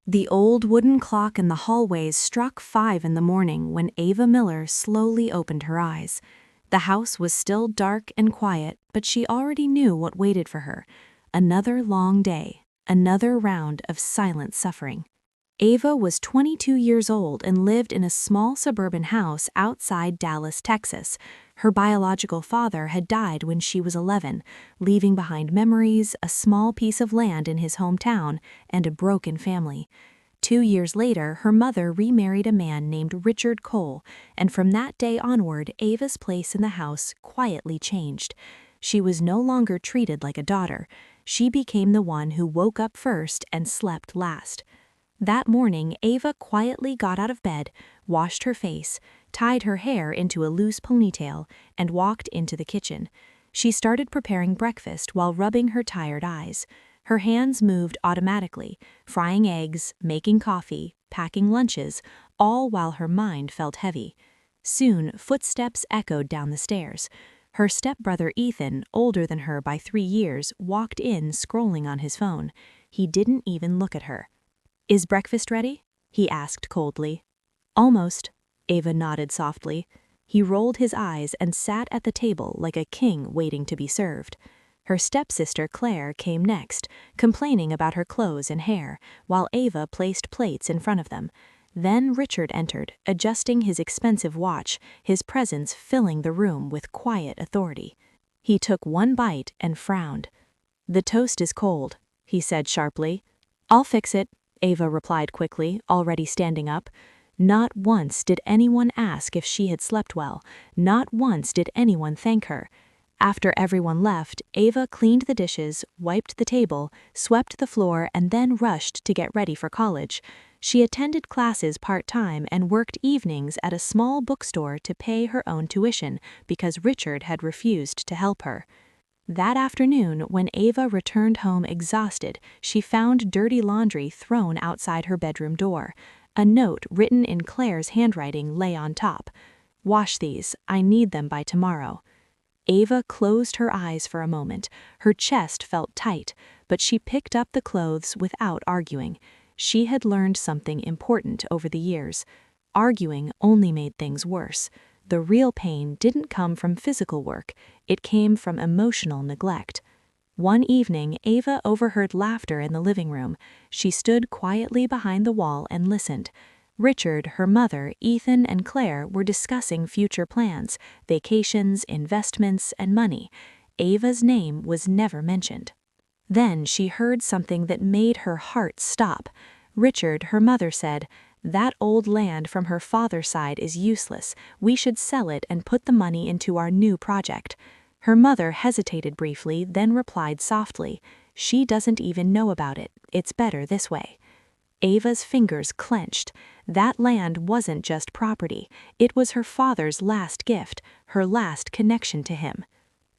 The old wooden clock in the hallways struck 5 in the morning when Ava Miller slowly opened her eyes. The house was still dark and quiet, but she already knew what waited for her. Another long day, another round of silent suffering. Ava was 22 years old and lived in a small suburban house outside Dallas, Texas. Her biological father had died when she was 11, leaving behind memories, a small piece of land in his hometown, and a broken family. 2 years later, her mother remarried a man named Richard Cole, and from that day onward, Ava's place in the house quietly changed. She was no longer treated like a daughter. She became the one who woke up first and slept last. That morning, Ava quietly got out of bed, washed her face, tied her hair into a loose ponytail, and walked into the kitchen. She started preparing breakfast while rubbing her tired eyes. Her hands moved automatically, frying eggs, making coffee, packing lunches, all while her mind felt heavy. Soon, footsteps echoed down the stairs. Her stepbrother Ethan, older than her by 3 years, walked in scrolling on his phone. He didn't even look at her. "Is breakfast ready?" he asked coldly. "Almost," Ava nodded softly. He rolled his eyes and sat at the table like a king waiting to be served. Her stepsister Claire came next, complaining about her clothes and hair, while Ava placed plates in front of them. Then Richard entered, adjusting his expensive watch, his presence filling the room with quiet authority. He took one bite and frowned. "The toast is cold," he said sharply. "I'll fix it," Ava replied quickly, already standing up. Not once did anyone ask if she had slept well. Not once did anyone thank her. After everyone left, Ava cleaned the dishes, wiped the table, swept the floor, and then rushed to get ready for college. She attended classes part-time and worked evenings at a small bookstore to pay her own tuition because Richard had refused to help her. That afternoon, when Ava returned home exhausted, she found dirty laundry thrown outside her bedroom door. A note written in Claire's handwriting lay on top. "Wash these. I need them by tomorrow." Ava closed her eyes for a moment. Her chest felt tight, but she picked up the clothes without arguing. She had learned something important over the years. Arguing only made things worse. The real pain didn't come from physical work, it came from emotional neglect. One evening, Ava overheard laughter in the living room. She stood quietly behind the wall and listened. Richard, her mother, Ethan, and Claire were discussing future plans, vacations, investments, and money. Ava's name was never mentioned. Then she heard something that made her heart stop. Richard, her mother, said, "That old land from her father's side is useless. We should sell it and put the money into our new project." Her mother hesitated briefly, then replied softly, "She doesn't even know about it. It's better this way." Ava's fingers clenched. That land wasn't just property. It was her father's last gift, her last connection to him.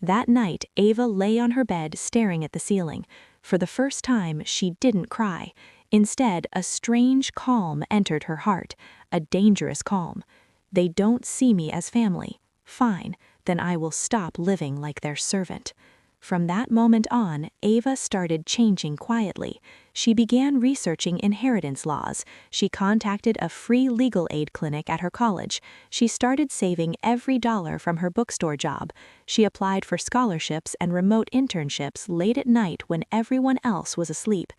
That night, Ava lay on her bed staring at the ceiling. For the first time, she didn't cry. Instead, a strange calm entered her heart, a dangerous calm. "They don't see me as family. Fine, then I will stop living like their servant." From that moment on, Ava started changing quietly. She began researching inheritance laws. She contacted a free legal aid clinic at her college. She started saving every dollar from her bookstore job. She applied for scholarships and remote internships late at night when everyone else was asleep.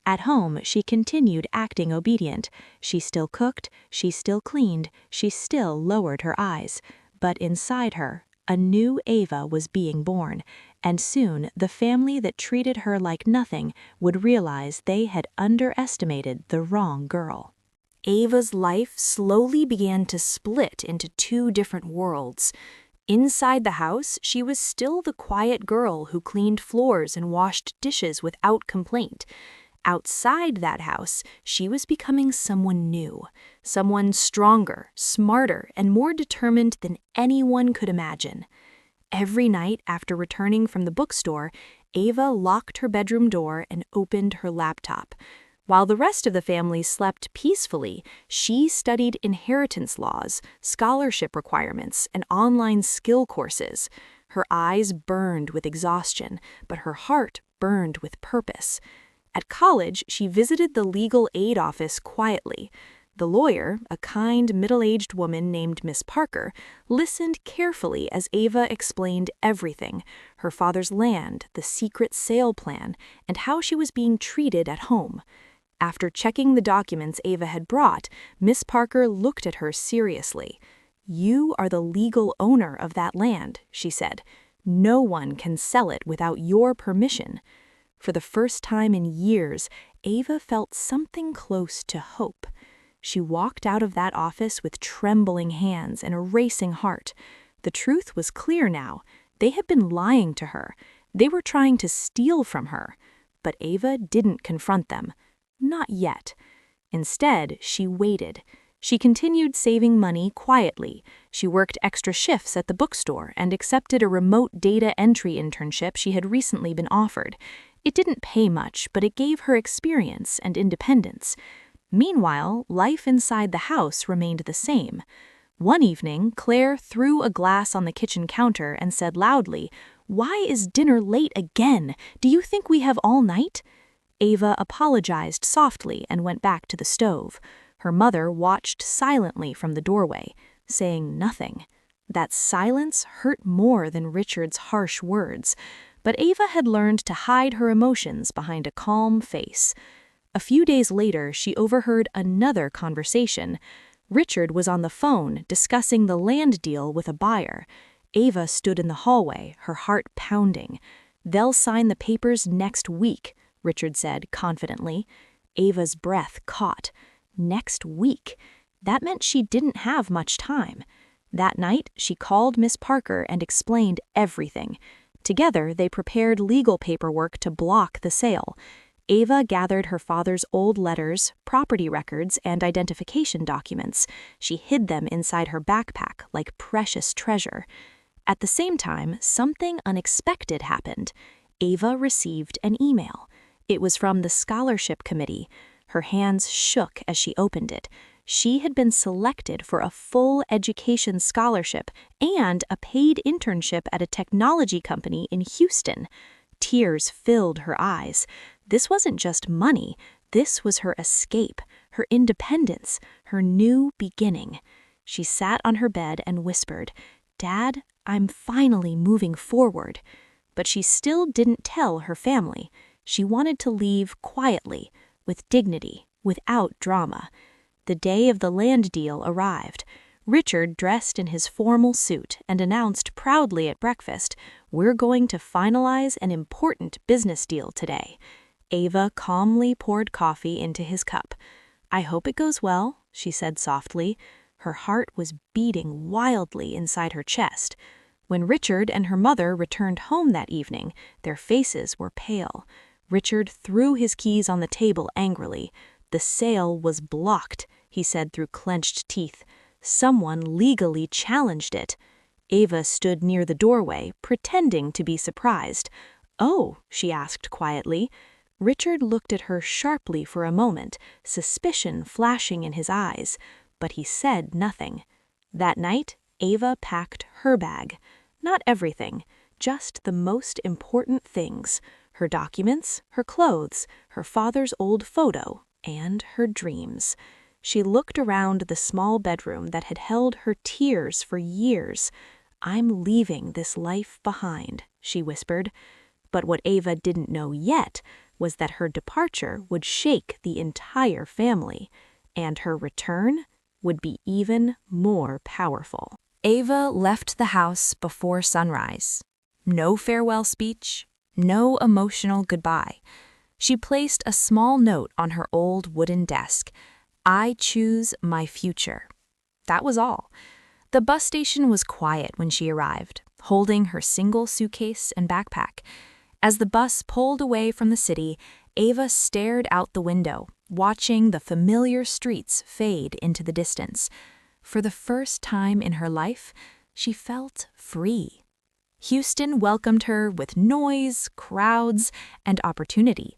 At home, she continued acting obedient. She still cooked, she still cleaned, she still lowered her eyes. But inside her, a new Ava was being born, and soon the family that treated her like nothing would realize they had underestimated the wrong girl. Ava's life slowly began to split into 2 different worlds. Inside the house, she was still the quiet girl who cleaned floors and washed dishes without complaint. Outside that house, she was becoming someone new, someone stronger, smarter, and more determined than anyone could imagine. Every night after returning from the bookstore, Ava locked her bedroom door and opened her laptop. While the rest of the family slept peacefully, she studied inheritance laws, scholarship requirements, and online skill courses. Her eyes burned with exhaustion, but her heart burned with purpose. At college, she visited the legal aid office quietly. The lawyer, a kind, middle-aged woman named Miss Parker, listened carefully as Ava explained everything: her father's land, the secret sale plan, and how she was being treated at home. After checking the documents Ava had brought, Miss Parker looked at her seriously. "You are the legal owner of that land," she said. "No one can sell it without your permission." For the first time in years, Ava felt something close to hope. She walked out of that office with trembling hands and a racing heart. The truth was clear now. They had been lying to her. They were trying to steal from her. But Ava didn't confront them. Not yet. Instead, she waited. She continued saving money quietly. She worked extra shifts at the bookstore and accepted a remote data entry internship she had recently been offered. It didn't pay much, but it gave her experience and independence. Meanwhile, life inside the house remained the same. One evening, Claire threw a glass on the kitchen counter and said loudly, "Why is dinner late again? Do you think we have all night?" Ava apologized softly and went back to the stove. Her mother watched silently from the doorway, saying nothing. That silence hurt more than Richard's harsh words, but Ava had learned to hide her emotions behind a calm face. A few days later, she overheard another conversation. Richard was on the phone discussing the land deal with a buyer. Ava stood in the hallway, her heart pounding. "They'll sign the papers next week," Richard said confidently. Ava's breath caught. Next week. That meant she didn't have much time. That night, she called Miss Parker and explained everything. Together, they prepared legal paperwork to block the sale. Ava gathered her father's old letters, property records, and identification documents. She hid them inside her backpack like precious treasure. At the same time, something unexpected happened. Ava received an email. It was from the scholarship committee. Her hands shook as she opened it. She had been selected for a full education scholarship and a paid internship at a technology company in Houston. Tears filled her eyes. This wasn't just money. This was her escape, her independence, her new beginning. She sat on her bed and whispered, "Dad, I'm finally moving forward." But she still didn't tell her family. She wanted to leave quietly, with dignity, without drama. The day of the land deal arrived. Richard dressed in his formal suit and announced proudly at breakfast, "We're going to finalize an important business deal today." Ava calmly poured coffee into his cup. "I hope it goes well," she said softly. Her heart was beating wildly inside her chest. When Richard and her mother returned home that evening, their faces were pale. Richard threw his keys on the table angrily. "The sale was blocked," he said through clenched teeth. "Someone legally challenged it." Ava stood near the doorway, pretending to be surprised. "Oh," she asked quietly. Richard looked at her sharply for a moment, suspicion flashing in his eyes, but he said nothing. That night, Ava packed her bag. Not everything, just the most important things: her documents, her clothes, her father's old photo, and her dreams. She looked around the small bedroom that had held her tears for years. "I'm leaving this life behind," she whispered. But what Ava didn't know yet was that her departure would shake the entire family, and her return would be even more powerful. Ava left the house before sunrise. No farewell speech, no emotional goodbye. She placed a small note on her old wooden desk. "I choose my future." That was all. The bus station was quiet when she arrived, holding her single suitcase and backpack. As the bus pulled away from the city, Ava stared out the window, watching the familiar streets fade into the distance. For the first time in her life, she felt free. Houston welcomed her with noise, crowds, and opportunity.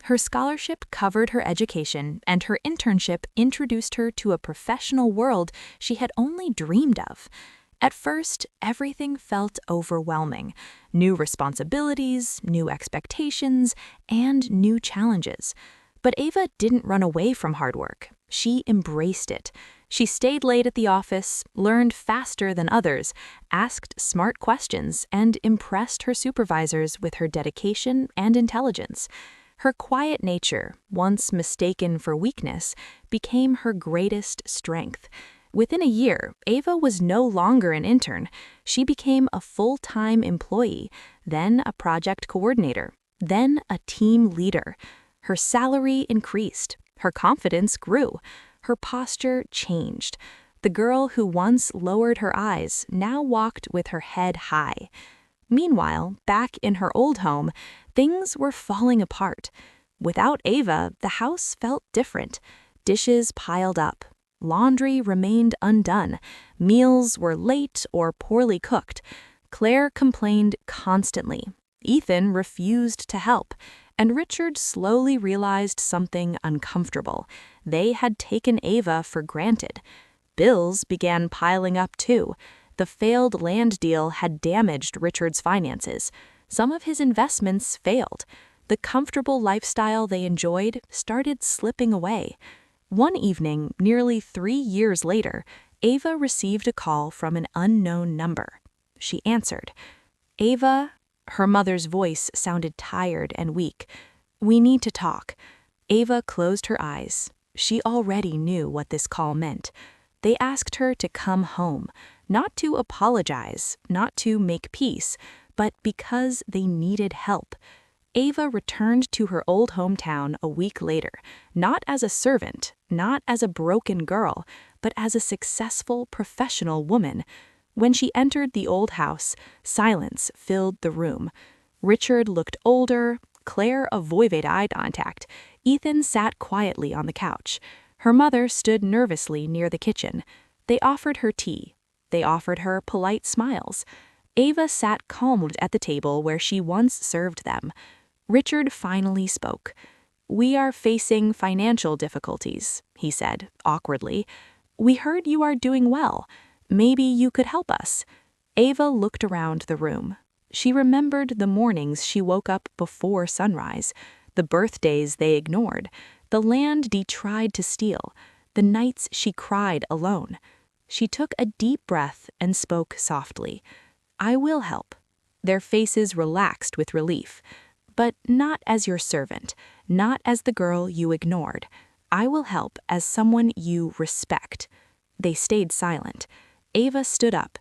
Her scholarship covered her education, and her internship introduced her to a professional world she had only dreamed of. At first, everything felt overwhelming. New responsibilities, new expectations, and new challenges. But Ava didn't run away from hard work. She embraced it. She stayed late at the office, learned faster than others, asked smart questions, and impressed her supervisors with her dedication and intelligence. Her quiet nature, once mistaken for weakness, became her greatest strength. Within a year, Ava was no longer an intern. She became a full-time employee, then a project coordinator, then a team leader. Her salary increased. Her confidence grew. Her posture changed. The girl who once lowered her eyes now walked with her head high. Meanwhile, back in her old home, things were falling apart. Without Ava, the house felt different. Dishes piled up. Laundry remained undone. Meals were late or poorly cooked. Claire complained constantly. Ethan refused to help. And Richard slowly realized something uncomfortable. They had taken Ava for granted. Bills began piling up too. The failed land deal had damaged Richard's finances. Some of his investments failed. The comfortable lifestyle they enjoyed started slipping away. One evening, nearly 3 years later, Ava received a call from an unknown number. She answered. "Ava," her mother's voice sounded tired and weak. "We need to talk." Ava closed her eyes. She already knew what this call meant. They asked her to come home, not to apologize, not to make peace, but because they needed help. Ava returned to her old hometown a week later, not as a servant, not as a broken girl, but as a successful professional woman. When she entered the old house, silence filled the room. Richard looked older, Claire avoided eye contact, Ethan sat quietly on the couch. Her mother stood nervously near the kitchen. They offered her tea. They offered her polite smiles. Ava sat calmed at the table where she once served them. Richard finally spoke. "We are facing financial difficulties," he said, awkwardly. "We heard you are doing well. Maybe you could help us." Ava looked around the room. She remembered the mornings she woke up before sunrise, the birthdays they ignored, the land Dee tried to steal, the nights she cried alone. She took a deep breath and spoke softly. "I will help." Their faces relaxed with relief. "But not as your servant, not as the girl you ignored. I will help as someone you respect." They stayed silent. Ava stood up.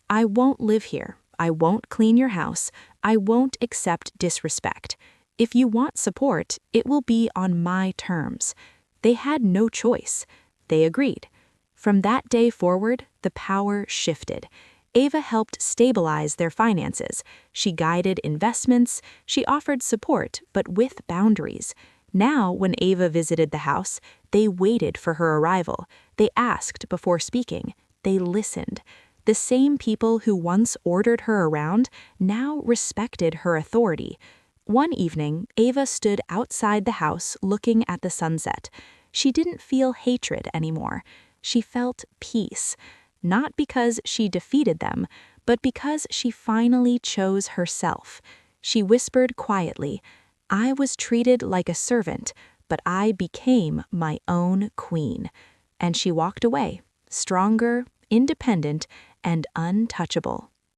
"I won't live here. I won't clean your house. I won't accept disrespect. If you want support, it will be on my terms." They had no choice. They agreed. From that day forward, the power shifted. Ava helped stabilize their finances. She guided investments. She offered support, but with boundaries. Now, when Ava visited the house, they waited for her arrival. They asked before speaking. They listened. The same people who once ordered her around now respected her authority. One evening, Ava stood outside the house looking at the sunset. She didn't feel hatred anymore. She felt peace. Not because she defeated them, but because she finally chose herself. She whispered quietly, "I was treated like a servant, but I became my own queen." And she walked away, stronger, independent, and untouchable.